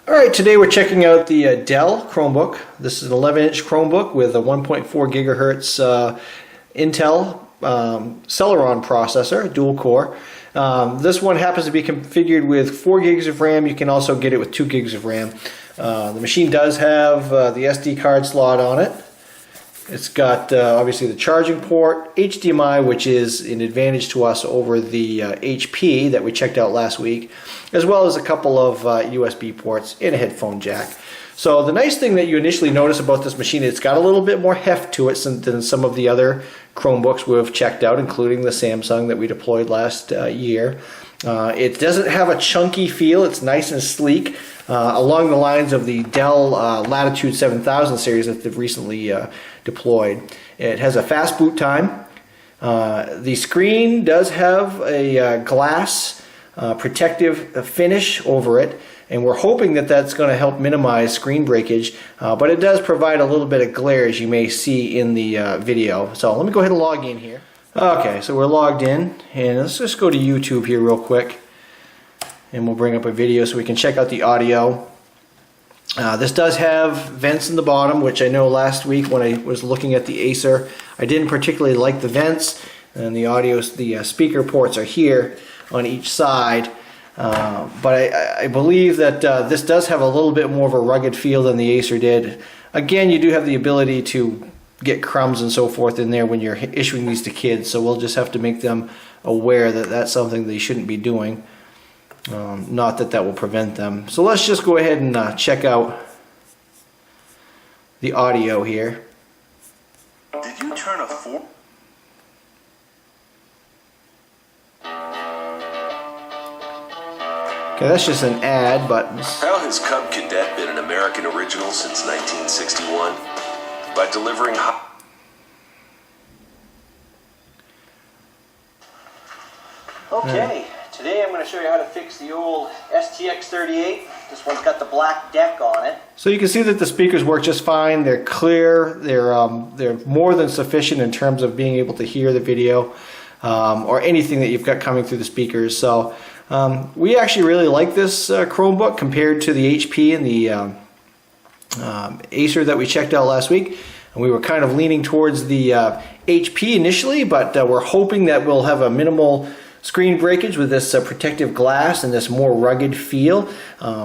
Alright, today we're checking out the Dell Chromebook. This is an 11-inch Chromebook with a 1.4 gigahertz Intel Celeron processor, dual core. This one happens to be configured with 4 gigs of RAM. You can also get it with 2 gigs of RAM. The machine does have the SD card slot on it. It's got obviously the charging port, HDMI, which is an advantage to us over the HP that we checked out last week, as well as a couple of USB ports and a headphone jack. So the nice thing that you initially notice about this machine, it's got a little bit more heft to it than some of the other Chromebooks we've checked out, including the Samsung that we deployed last year. It doesn't have a chunky feel. It's nice and sleek, along the lines of the Dell Latitude 7000 series that they've recently deployed. It has a fast boot time. The screen does have a glass protective finish over it, and we're hoping that that's going to help minimize screen breakage, but it does provide a little bit of glare, as you may see in the video. So let me go ahead and log in here. Okay, so we're logged in, and let's just go to YouTube here real quick, and we'll bring up a video so we can check out the audio. This does have vents in the bottom, which I know last week when I was looking at the Acer, I didn't particularly like the vents, and the speaker ports are here on each side. But I believe that this does have a little bit more of a rugged feel than the Acer did. Again, you do have the ability to get crumbs and so forth in there when you're issuing these to kids, so we'll just have to make them aware that that's something they shouldn't be doing. Not that that will prevent them. So let's just go ahead and check out the audio here. Did you turn a 4? Okay, that's just an ad, but... How has Cub Cadet been an American original since 1961? By delivering Okay, today I'm going to show you how to fix the old STX38. This one's got the black deck on it. So you can see that the speakers work just fine. They're clear. They're more than sufficient in terms of being able to hear the video or anything that you've got coming through the speakers. So we actually really like this Chromebook compared to the HP and the Acer that we checked out last week. And we were kind of leaning towards the HP initially, but we're hoping that we'll have a minimal screen breakage with this protective glass and this more rugged feel.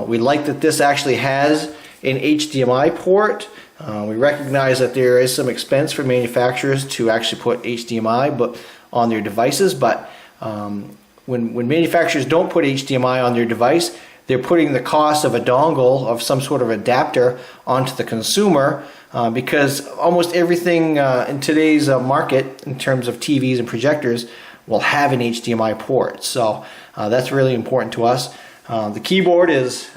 We like that this actually has an HDMI port. We recognize that there is some expense for manufacturers to actually put HDMI on their devices, but when manufacturers don't put HDMI on their device, they're putting the cost of a dongle of some sort of adapter onto the consumer, because almost everything in today's market in terms of TVs and projectors will have an HDMI port. So that's really important to us. The keyboard is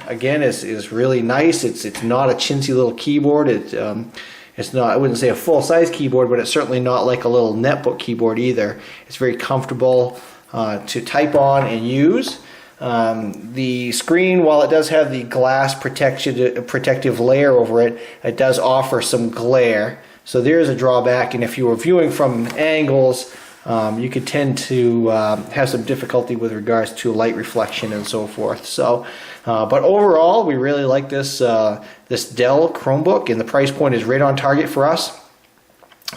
really nice. It's not a chintzy little keyboard. It's not, I wouldn't say a full-size keyboard, but it's certainly not like a little netbook keyboard either. It's very comfortable to type on and use. The screen, while it does have the glass protective layer over it, it does offer some glare. So there's a drawback, and if you were viewing from angles, you could tend to have some difficulty with regards to light reflection and so forth. So, but overall, we really like this this Dell Chromebook, and the price point is right on target for us.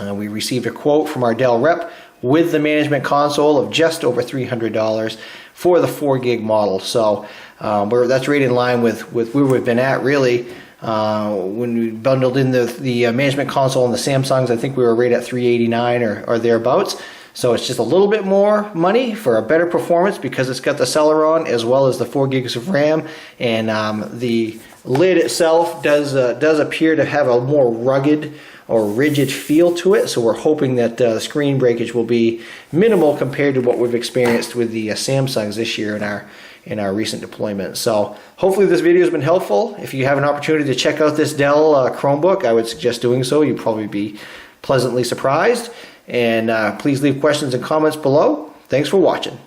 We received a quote from our Dell rep with the management console of just over $300 for the 4 gig model. So that's right in line with where we've been at, really. When we bundled in the management console and the Samsungs, I think we were right at $389 or thereabouts. So it's just a little bit more money for a better performance because it's got the Celeron as well as the 4 gigs of RAM, and the lid itself does appear to have a more rugged or rigid feel to it. So we're hoping that the screen breakage will be minimal compared to what we've experienced with the Samsungs this year in our recent deployment. So hopefully this video has been helpful. If you have an opportunity to check out this Dell Chromebook, I would suggest doing so. You'll probably be pleasantly surprised. And please leave questions and comments below. Thanks for watching.